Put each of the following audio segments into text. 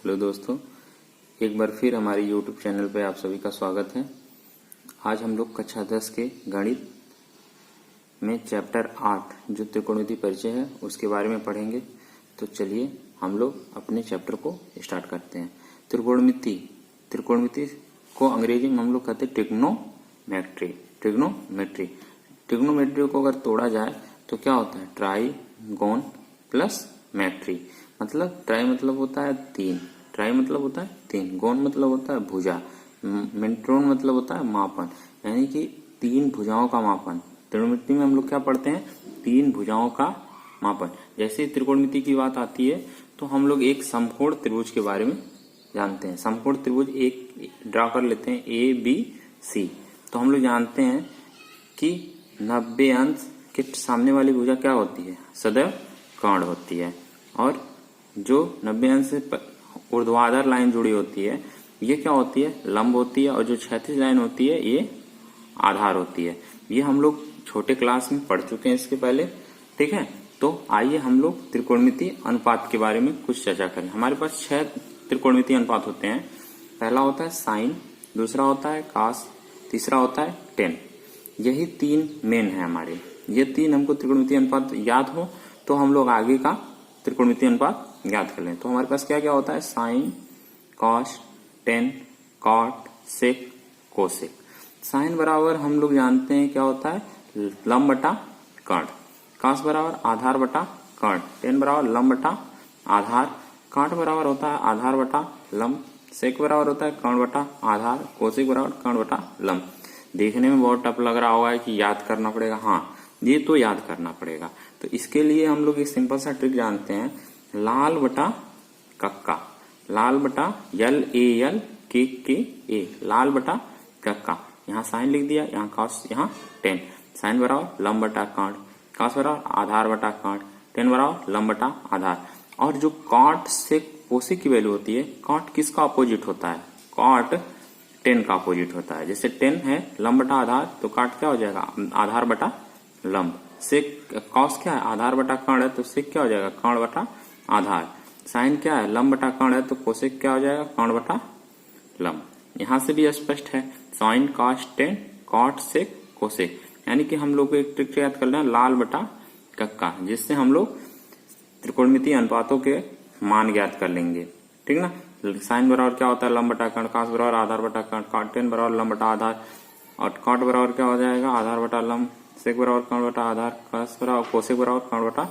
Hello दोस्तों, एक बार फिर हमारे YouTube चैनल पे आप सभी का स्वागत है। आज हम लोग कक्षा 10 के गणित में चैप्टर 8 जो त्रिकोणमिति परिचय है उसके बारे में पढ़ेंगे। तो चलिए हम लोग अपने चैप्टर को स्टार्ट करते हैं। त्रिकोणमिति को अंग्रेजी में हम लोग कहते हैं ट्रिग्नोमेट्री को अगर तोड़ा जाए तो क्या होता है? Trigon plus metry. मतलब ट्राई मतलब होता है तीन, गोन मतलब होता है भुजा, मेट्रोन मतलब होता है मापन, यानी कि तीन भुजाओं का मापन। त्रिकोणमिति में हम लोग क्या पढ़ते हैं? तीन भुजाओं का मापन। जैसे त्रिकोणमिति की बात आती है तो हम लोग एक समकोण त्रिभुज के बारे में जानते हैं। समकोण त्रिभुज एक ड्रा कर लेते हैं ABC। तो हम लोग जानते हैं कि 90 अंश के सामने वाली भुजा क्या होती है? सदैव कर्ण होती है। और जो 90 अंश से ऊर्ध्वाधर लाइन जुड़ी होती है ये क्या होती है? लंब होती है। और जो क्षैतिज लाइन होती है ये आधार होती है। ये हम लोग छोटे क्लास में पढ़ चुके हैं इसके पहले, ठीक है। तो आइए हम लोग त्रिकोणमिति अनुपात के बारे में कुछ चर्चा करें। हमारे पास 6 त्रिकोणमिति अनुपात होते हैं। पहला होता है साइन, दूसरा होता है कास, तीसरा होता है टेन। यही तीन मेन है हमारे। ये तीन हमको त्रिकोणमिति अनुपात याद हो तो हम लोग आगे का त्रिकोणमिति अनुपात याद कर लें। तो हमारे पास क्या क्या होता है? Sine, cos, tan, cot, sec, cosec. Sign बराबर हम लोग जानते हैं क्या होता है? लंब बटा कर्ण। कॉस बराबर आधार बटा कर्ण। टेन बराबर लंब बटा आधार। कॉट बराबर होता है आधार बटा लंब। सेक बराबर होता है कर्ण बटा आधार। कोसेक बराबर कर्ण बटा लंब। देखने में बहुत टफ लग रहा होगा कि याद करना पड़ेगा। हाँ, ये तो याद करना पड़ेगा। तो इसके लिए हम लोग एक सिंपल सा ट्रिक जानते हैं, लाल बटा कक्का। लाल बटा LAL KKA, लाल बटा कक्का। यहाँ साइन लिख दिया, यहाँ कॉस, यहाँ टेन। साइन बराबर लंब बटा कर्ण, कॉस बराबर आधार बटा कर्ण, टेन बराबर लंब बटा आधार। और जो कॉट से कोसेक की वैल्यू होती है, कॉट किसका अपोजिट होता है? कॉट टेन का अपोजिट होता है। जैसे टेन है लंब बटा आधार तो कॉट क्या हो जाएगा? आधार बटा लंब। सेक कॉस क्या है? आधार बटा कर्ण है तो सेक क्या हो जाएगा? कर्ण बटा आधार। साइन क्या है? लंब बटा कर्ण है तो कोसेक क्या हो जाएगा? कर्ण बटा लंब। यहां से भी स्पष्ट है, sine cos tan cot sec cosec. यानी कि हम लोग को एक ट्रिक याद करना है, लाल बटा कक्का, जिससे हम लोग त्रिकोणमिति अनुपातों के मान ज्ञात कर लेंगे, ठीक ना। साइन बराबर क्या होता है? लंब बटा कर्ण। कॉस बराबर आधार बटा कर्ण। कॉट टेन बराबर लंब बटा आधार। और कॉट बराबर क्या हो जाएगा? आधार बटा लंब। सेक बराबर कर्ण बटा आधार। कॉस बराबर कोसेक बराबर कर्ण बटा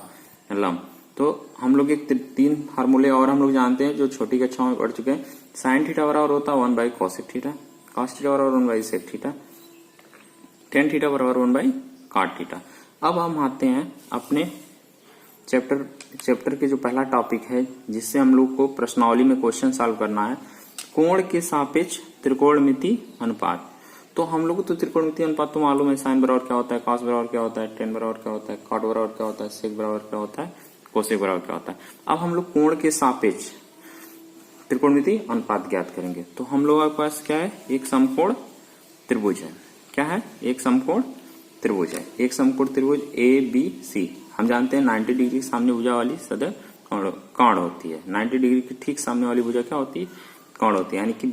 लंब। तो हम लोग एक तीन फार्मूले और हम लोग जानते हैं जो छोटी कक्षाओं में पढ़ चुके हैं। साइन थीटा बराबर होता है 1 by cosec theta. Cos theta बराबर 1 by sec theta. Tan theta बराबर 1 बाई कॉट थीटा। अब हम आते हैं अपने चैप्टर के जो पहला टॉपिक है जिससे हम लोग को प्रश्नावली में क्वेश्चन सॉल्व करना है, कोण के सापेक्ष त्रिकोणमिति अनुपात। तो हम लोग को तो त्रिकोणमिति अनुपात तो मालूम है, साइन बराबर क्या होता है, कॉस बराबर क्या होता है, टेन बराबर क्या होता है, कॉट बराबर क्या होता है, सेक बराबर क्या होता है, कोसेक बराबर क्या होता है। अब हम लोग कोण के सापेक्ष त्रिकोणमिति अनुपात ज्ञात करेंगे। तो हम लोगों के पास क्या है? एक समकोण त्रिभुज है। क्या है? एक समकोण त्रिभुज है। एक समकोण त्रिभुज ABC। हम जानते हैं 90 डिग्री के सामने भुजा वाली सदैव कर्ण होती है। 90 डिग्री के ठीक सामने वाली भुजा क्या होती है? कर्ण होती है। यानी कि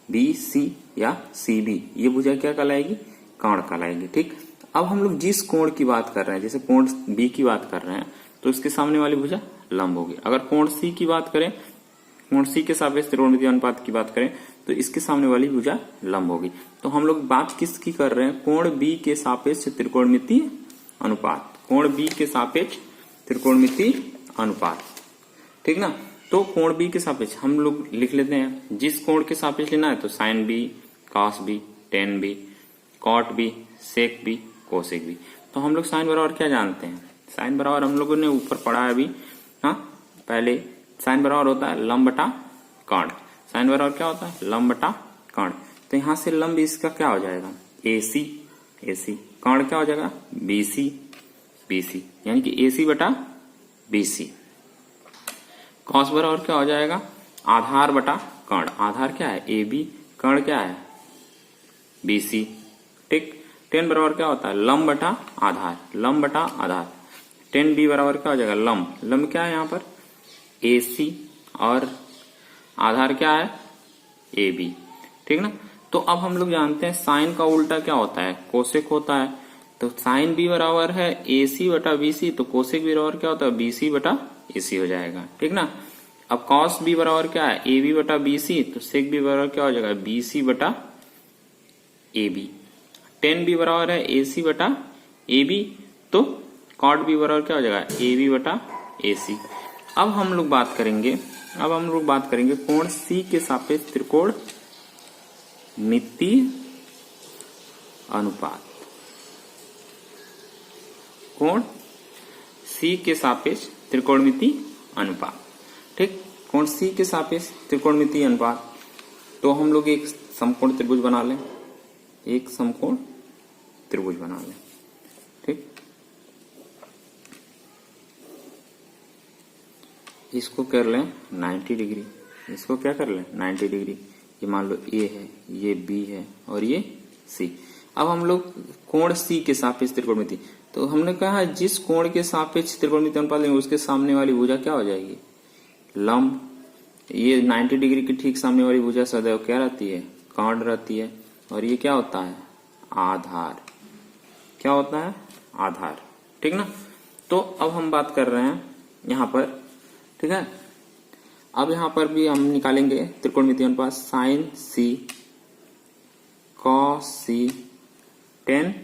BC या CB ये भुजा क्या कहलाएगी? कर्ण कहलाएगी, ठीक। अब हम लोग जिस कोण की बात कर रहे हैं, जैसे कोण B की बात कर रहे हैं तो इसके सामने वाली भुजा लंब होगी। अगर कोण C की बात करें, कोण C के सापेक्ष त्रिकोणमिति अनुपात की बात करें तो इसके सामने वाली भुजा लंब होगी। तो हम लोग बात किसकी कर रहे हैं? कोण B के सापेक्ष त्रिकोणमिति अनुपात। कोण B के सापेक्ष त्रिकोणमिति अनुपात, ठीक ना। तो कोण B के सापेक्ष हम लोग लिख लेते हैं। जिस कोण के सापेक्ष लेना है तो sine B, cos B, tan B, cot B, sec B, cosec B। तो हम लोग साइन बराबर क्या जानते हैं? साइन बराबर हम लोगों ने ऊपर पढ़ा है अभी। हाँ, पहले साइन बराबर होता है लंब बटा कर्ण। साइन बराबर क्या होता है? लंब बटा कर्ण। तो यहां से लंब इसका क्या हो जाएगा? AC। कर्ण क्या हो जाएगा? BC। यानी कि AC बटा BC। कॉस बराबर क्या हो जाएगा? आधार बटा कर्ण। आधार क्या है? AB। कर्ण क्या है? BC, ठीक। टेन बराबर क्या होता है? लंब बटा आधार। 10B बराबर क्या हो जाएगा? लंब क्या है यहाँ पर? AC और आधार क्या है AB, ठीक ना। तो अब हम लोग जानते हैं साइन का उल्टा क्या होता है, कोसेक होता है। तो साइन भी बराबर है AC बटा BC, तो कोसेक भी बराबर क्या होता है BC बटा AC हो जाएगा, ठीक ना। अब कॉस भी बराबर क्या है AB बटा BC, तो सेक भी बराबर क्या हो जाएगा BC बटा AB। टेन भी बराबर है AC बटा AB, तो कॉट भी बराबर क्या हो जाएगा AB बटा AC। अब हम लोग बात करेंगे कोण C के सापेक्ष त्रिकोण मिति अनुपात। कोण C के सापेक्ष त्रिकोणमिति अनुपात, ठीक। कोण C के सापेक्ष त्रिकोणमिति अनुपात, तो हम लोग एक समकोण त्रिभुज बना लें, ठीक। इसको कर लें 90 डिग्री, इसको क्या कर लें 90 डिग्री। ये मान लो A है, ये B है और ये C। अब हम लोग कोण C के सापेक्ष त्रिकोणमिति, तो हमने कहा जिस कोण के सापेक्ष त्रिकोणमिति अनुपात लेंगे उसके सामने वाली भुजा क्या हो जाएगी लंब। ये 90 डिग्री की ठीक सामने वाली भुजा सदैव क्या रहती है कर्ण रहती है, और ये क्या होता है आधार, क्या होता है आधार, ठीक ना। तो अब हम बात कर रहे हैं यहाँ पर, ठीक है। अब यहाँ पर भी हम निकालेंगे त्रिकोणमिति अनुपात sine C cos C tan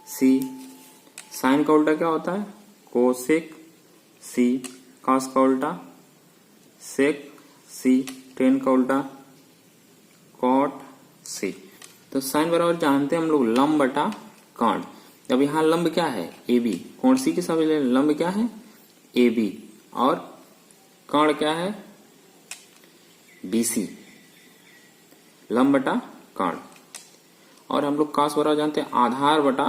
C। Sine का उल्टा क्या होता है कोसेक C, कॉस का उल्टा सेक C, टेन का उल्टा कॉट C। तो साइन बराबर जानते हैं हम लोग लंब बटा कर्ण। अब यहाँ लंब क्या है AB, कोण C के सामने लंब क्या है AB और कर्ण क्या है BC, लंब बटा कर्ण। और हम लोग कॉस बराबर जानते हैं आधार बटा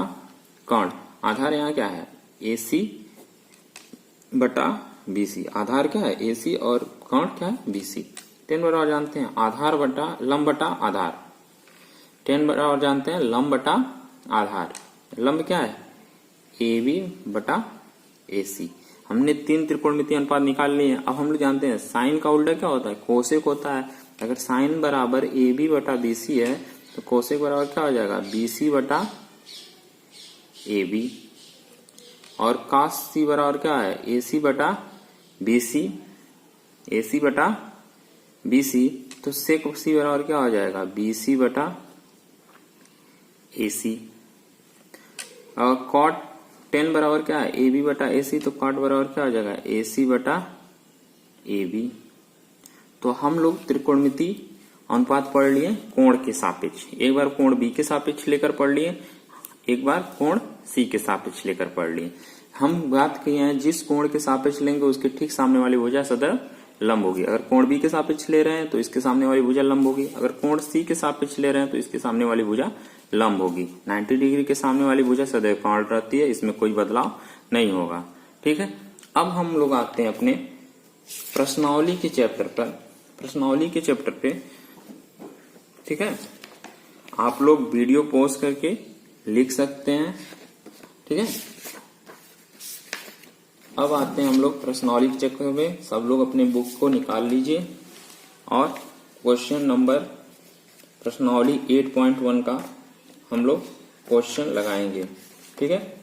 कर्ण। आधार यहाँ क्या है AC बटा BC, आधार क्या है AC और कर्ण क्या है BC। टेन बराबर जानते हैं आधार बटा लंब बटा आधार, टेन बराबर जानते हैं लंब बटा आधार। लंब क्या है AB बटा AC। हमने तीन त्रिकोणमितीय अनुपात निकाल लिए। अब हम लोग जानते हैं साइन का उल्टा क्या होता है कोसेक होता है। अगर साइन बराबर AB बटा BC है तो कोसेक बराबर क्या हो जाएगा BC बटा AB। और कॉस C बराबर क्या है AC बटा BC, AC बटा BC। तो सेक C बराबर क्या हो जाएगा BC बटा AC। और कॉट टेन बराबर क्या है AB बटा AC, तो कॉट बराबर क्या हो जाएगा AC बटा AB। तो हम लोग त्रिकोणमिति अनुपात पढ़ लिए कोण के सापेक्ष, एक बार कोण B के सापेक्ष लेकर पढ़ लिए, एक बार कोण C के सापेक्ष लेकर पढ़ लिए। हम बात किए हैं जिस कोण के सापेक्ष लेंगे उसके ठीक सामने वाली भुजा सदैव लंब होगी। अगर कोण B के सापेक्ष ले रहे हैं तो इसके सामने वाली भुजा लंब होगी, अगर कोण C के सापेक्ष ले रहे हैं तो इसके सामने वाली भुजा लंब होगी। 90 डिग्री के सामने वाली भुजा सदैव कर्ण रहती है, इसमें कोई बदलाव नहीं होगा, ठीक है। अब हम लोग आते हैं अपने प्रश्नावली के चैप्टर पर, प्रश्नावली के चैप्टर पे, ठीक है। आप लोग वीडियो पॉज करके लिख सकते हैं, ठीक है। अब आते हैं हम लोग प्रश्नावली के चैप्टर पे। सब लोग अपने बुक को निकाल लीजिए और क्वेश्चन नंबर प्रश्नावली 8.1 का हम लोग क्वेश्चन लगाएंगे, ठीक है।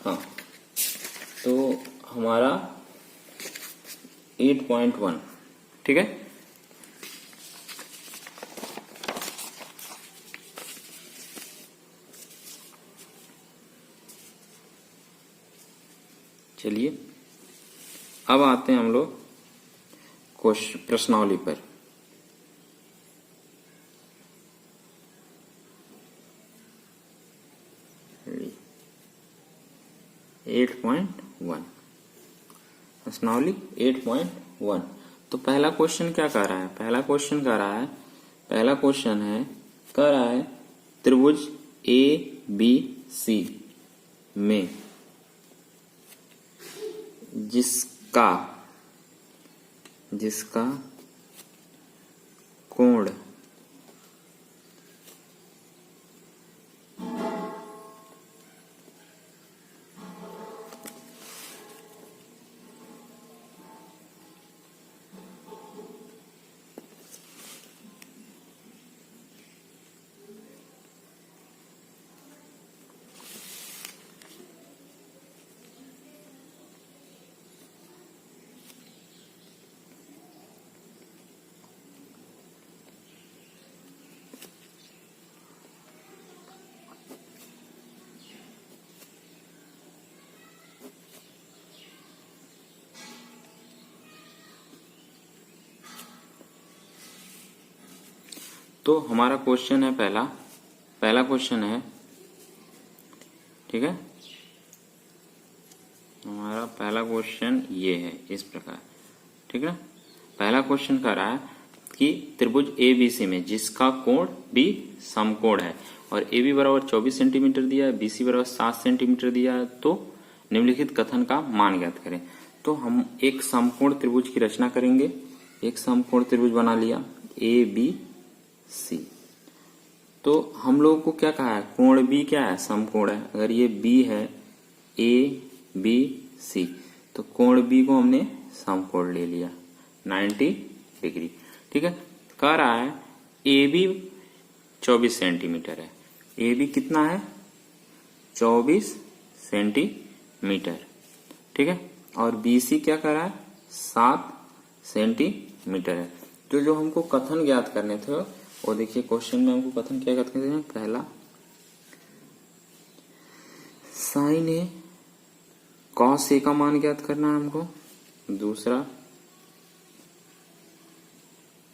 हाँ, तो हमारा 8.1, ठीक है। चलिए अब आते हैं हम लोग प्रश्नावली पर। प्रश्नावली 8.1। तो पहला क्वेश्चन क्या कर रहा है, पहला क्वेश्चन कह रहा है त्रिभुज ABC में जिसका कोण। तो हमारा क्वेश्चन है पहला क्वेश्चन है, ठीक है। हमारा पहला क्वेश्चन ये है इस प्रकार, ठीक है। पहला क्वेश्चन कर रहा है कि त्रिभुज ABC में जिसका कोण B समकोण है और AB बराबर 24 सेंटीमीटर दिया है, BC बराबर 7 सेंटीमीटर दिया है, तो निम्नलिखित कथन का मान ज्ञात करें। तो हम एक समकोण त्रिभुज की रचना करेंगे। एक समकोण त्रिभुज बना लिया ABC। तो हम लोगों को क्या कहा है, कोण B क्या है, समकोण है। अगर ये B है ABC, तो कोण B को हमने समकोण ले लिया 90 डिग्री, ठीक है। कह रहा है AB 24 सेंटीमीटर है। AB कितना है, 24 सेंटीमीटर, ठीक है। और BC क्या कर रहा है, 7 सेंटीमीटर है। तो जो हमको कथन ज्ञात करने थे वो देखिए क्वेश्चन में हमको कथन क्या ज्ञात करने थे। पहला साइन ए कॉस ए का मान ज्ञात करना है हमको। दूसरा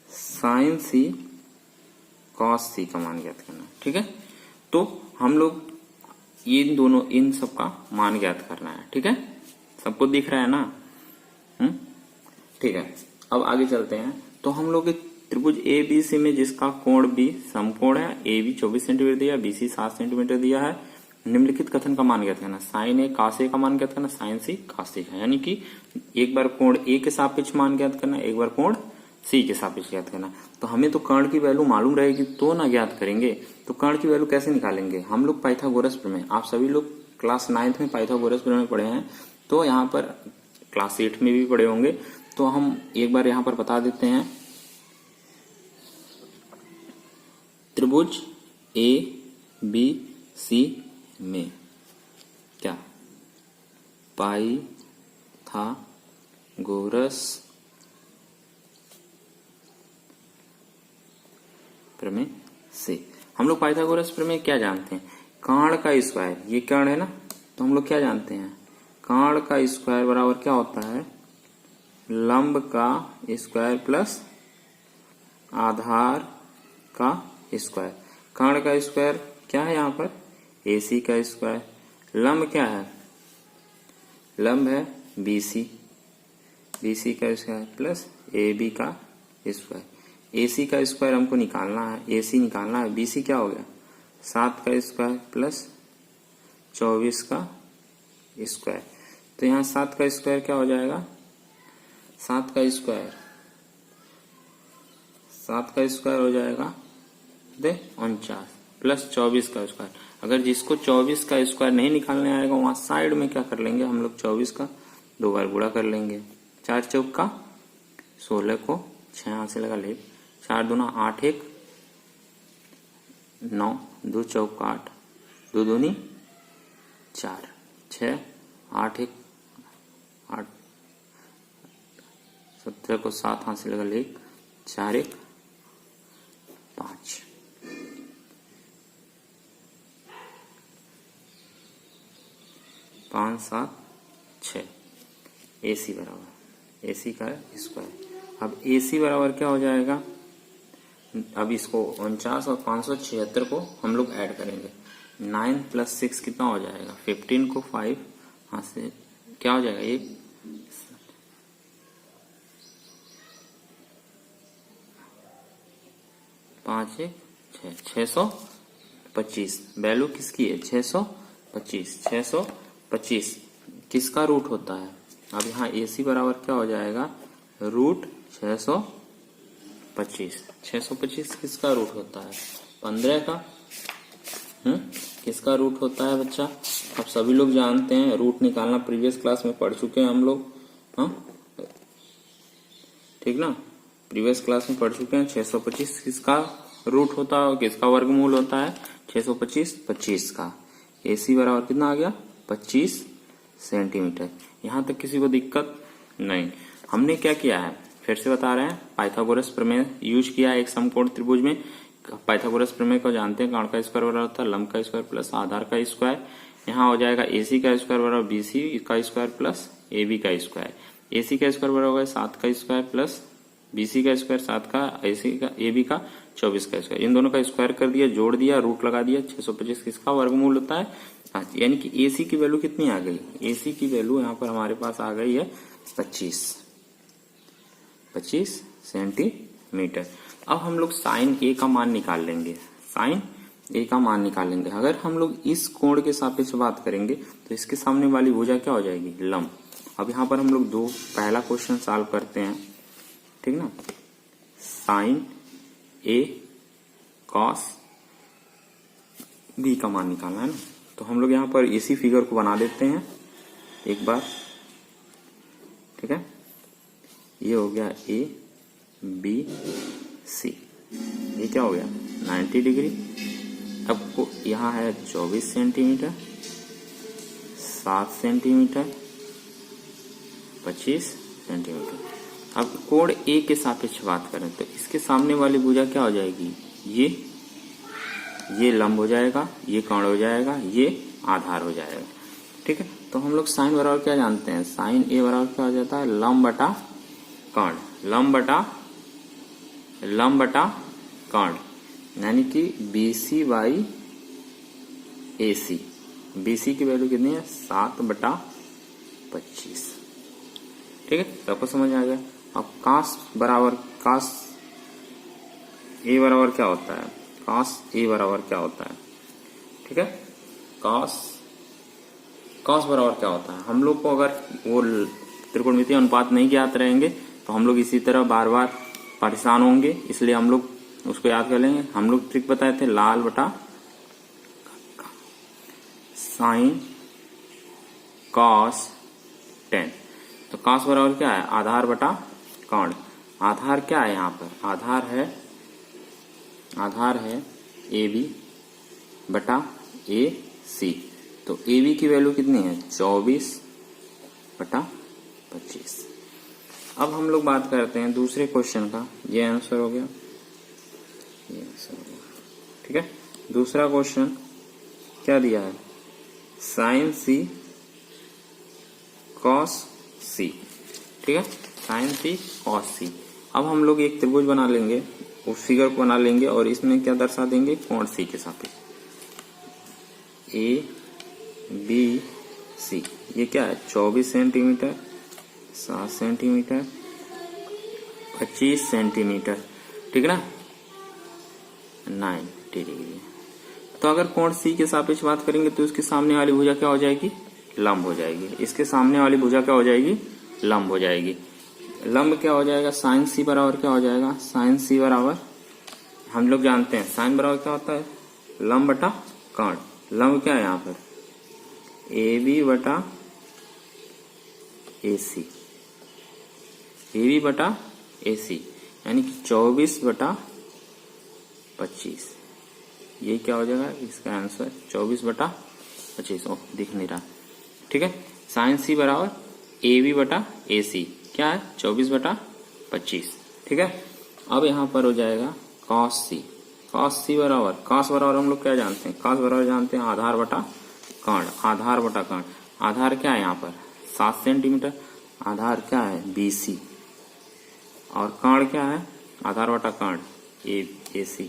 साइन सी कॉस सी का मान ज्ञात करना है, ठीक है। तो हम लोग इन सब का मान ज्ञात करना है, ठीक है। सबको दिख रहा है ना, ठीक है। अब आगे चलते हैं। तो हम लोग त्रिभुज ABC में जिसका कोण B समकोण है, AB 24 सेंटीमीटर दिया है, BC 7 सेंटीमीटर दिया है, निम्नलिखित कथन का मान ज्ञात करना। साइन ए कॉस ए का मान ज्ञात करना, साइन सी कॉस सी का, यानी कि एक बार कोण A के सापेक्ष मान ज्ञात करना, एक बार कोण C के सापेक्ष ज्ञात करना। तो हमें तो कर्ण की वैल्यू मालूम रहेगी तो ना ज्ञात करेंगे। तो कर्ण की वैल्यू कैसे निकालेंगे, हम लोग पाइथागोरस प्रमेय, आप सभी लोग क्लास 9th में पाइथागोरस प्रमेय पढ़े हैं, तो यहाँ पर क्लास 8 में भी पढ़े होंगे। तो हम एक बार यहाँ पर बता देते हैं। त्रिभुज ABC में क्या पाइथागोरस प्रमेय से हम लोग पाइथागोरस प्रमेय क्या जानते हैं, कर्ण का स्क्वायर, ये कर्ण है ना, तो हम लोग क्या जानते हैं, कर्ण का स्क्वायर बराबर क्या होता है, लंब का स्क्वायर प्लस आधार का स्क्वायर। कर्ण का स्क्वायर क्या है यहाँ पर, AC का स्क्वायर। लंब क्या है, लंब है BC का स्क्वायर प्लस AB का स्क्वायर। AC का स्क्वायर हमको निकालना है, AC निकालना है। BC क्या हो गया, 7 का स्क्वायर प्लस 24 का स्क्वायर। तो यहाँ 7 का स्क्वायर क्या हो जाएगा, 7 का स्क्वायर हो जाएगा 49 प्लस 24 का स्क्वायर। अगर जिसको 24 का स्क्वायर नहीं निकालने आएगा वहां साइड में क्या कर लेंगे हम लोग, 24 का 2 बार गुणा कर लेंगे। 4 चौक का 16 को 6 हाथ से लगा ले, 4 दूना 8 1 9, 2 चौक 8, 2 दूनी 4, 6 8 1 8, 17 को 7 हाथ से लगा ले, 4 1 5, 5 7 6। AC बराबर AC का स्क्वायर। अब AC बराबर क्या हो जाएगा, अब इसको 49 और 576 को हम लोग ऐड करेंगे। 9 प्लस 6 कितना हो जाएगा, 15 को 5 हाथ से क्या हो जाएगा, 1 5 1 6, 625। वैल्यू किसकी है, 625। 625 किसका रूट होता है। अब यहाँ AC बराबर क्या हो जाएगा, रूट 625 25। 625 किसका रूट होता है? 15 का। किसका रूट होता है बच्चा? अब सभी लोग जानते हैं रूट निकालना, प्रीवियस क्लास में पढ़ चुके हैं हम लोग। हाँ ठीक ना, प्रीवियस क्लास में पढ़ चुके हैं। 625 किसका रूट होता है, किसका वर्गमूल होता है? 625 25 का। AC बराबर कितना आ गया? 25 सेंटीमीटर। यहां तक किसी को दिक्कत नहीं। हमने क्या किया है, फिर से बता रहे हैं, पाइथागोरस प्रमेय यूज किया है एक समकोण त्रिभुज में। पाइथागोरस प्रमेय को जानते हैं, कर्ण का स्क्वायर बराबर होता है लंब का स्क्वायर प्लस आधार का स्क्वायर। यहाँ हो जाएगा AC का स्क्वायर बराबर BC का स्क्वायर प्लस AB का स्क्वायर। AC का स्क्वायर बराबर होगा 7 का स्क्वायर प्लस BC का स्क्वायर 7 का, AB का 24 का स्क्वायर। इन दोनों का स्क्वायर कर दिया, जोड़ दिया, रूट लगा दिया। 625 किसका वर्गमूल होता है? यानी कि AC की वैल्यू कितनी आ गई? AC की वैल्यू यहाँ पर हमारे पास आ गई है 25 सेंटीमीटर। अब हम लोग साइन A का मान निकाल लेंगे। साइन A का मान निकालेंगे। अगर हम लोग इस कोण के सापेक्ष बात करेंगे तो इसके सामने वाली भुजा क्या हो जाएगी? लंब। अब यहाँ पर हम लोग पहला क्वेश्चन सॉल्व करते हैं, ठीक ना। साइन A कॉस B का मान निकालना है ना, तो हम लोग यहाँ पर इसी फिगर को बना देते हैं एक बार, ठीक है। ये हो गया ABC, ये क्या हो गया? 90 डिग्री। अब को यहाँ है 24 सेंटीमीटर, 7 सेंटीमीटर, 25 सेंटीमीटर। अब कोण A के सापेक्ष बात करें तो इसके सामने वाली भुजा क्या हो जाएगी? ये लंब हो जाएगा, ये कर्ण हो जाएगा, ये आधार हो जाएगा, ठीक है। तो हम लोग साइन बराबर क्या जानते हैं? साइन A बराबर क्या हो जाता है? लंब बटा कर्ण। लंब बटा कर्ण, यानी कि BC बाई AC। BC की वैल्यू कितनी है? 7/25, ठीक है। सबको समझ आ गया। अब cos A बराबर क्या होता है? cos A बराबर क्या होता है? ठीक है, cos बराबर क्या होता है? हम लोग को अगर वो त्रिकोणमितीय अनुपात नहीं ज्ञात रहेंगे तो हम लोग इसी तरह बार बार परेशान होंगे, इसलिए हम लोग उसको याद कर लेंगे। हम लोग ट्रिक बताए थे, लाल बटा साइन cos 10। तो cos बराबर क्या है? आधार बटा कर्ण। आधार क्या है यहाँ पर? आधार है AB बटा AC। तो AB की वैल्यू कितनी है? 24/25। अब हम लोग बात करते हैं दूसरे क्वेश्चन का। ये आंसर हो गया, ठीक है। दूसरा क्वेश्चन क्या दिया है? साइन C cos C, ठीक है, साइन C cos C। अब हम लोग एक त्रिभुज बना लेंगे, उस फिगर को बना लेंगे और इसमें क्या दर्शा देंगे? कोण C के सापेक्ष ABC। ये क्या है? 24 सेंटीमीटर, 7 सेंटीमीटर, 25 सेंटीमीटर, ठीक है ना, 90 डिग्री। तो अगर कोण C के सापेक्ष बात करेंगे तो इसके सामने वाली भुजा क्या हो जाएगी? लंब हो जाएगी। इसके सामने वाली भुजा क्या हो जाएगी? लंब हो जाएगी। लंब क्या हो जाएगा? साइन C बराबर क्या हो जाएगा? साइन C बराबर हम लोग जानते हैं, साइन बराबर क्या होता है? लंब बटा कर्ण। लंब क्या है यहाँ पर? AB बटा AC, AB बटा AC, यानी कि 24/25। ये क्या हो जाएगा? इसका आंसर 24/25। दिख नहीं रहा, ठीक है। साइन C बराबर AB बटा AC, क्या है? 24/25, ठीक है। अब यहाँ पर हो जाएगा cos C बराबर, cos बराबर हम लोग क्या जानते हैं? cos बराबर जानते हैं आधार बटा कर्ण। आधार क्या है यहाँ पर? 7 सेंटीमीटर। आधार क्या है? BC। और कर्ण क्या है? आधार बटा कर्ण AC,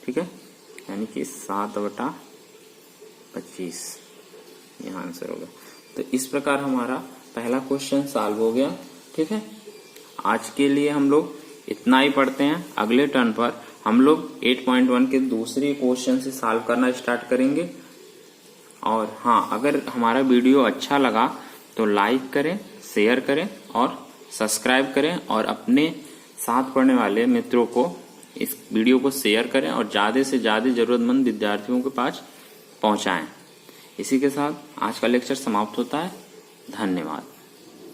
ठीक है, यानी कि 7/25 यहाँ आंसर होगा। तो इस प्रकार हमारा पहला क्वेश्चन सॉल्व हो गया, ठीक है। आज के लिए हम लोग इतना ही पढ़ते हैं। अगले टर्न पर हम लोग 8.1 के दूसरे क्वेश्चन से सॉल्व करना स्टार्ट करेंगे। और हाँ, अगर हमारा वीडियो अच्छा लगा तो लाइक करें, शेयर करें और सब्सक्राइब करें और अपने साथ पढ़ने वाले मित्रों को इस वीडियो को शेयर करें और ज्यादा से ज्यादा जरूरतमंद विद्यार्थियों के पास पहुंचाएं। इसी के साथ आज का लेक्चर समाप्त होता है। धन्यवाद।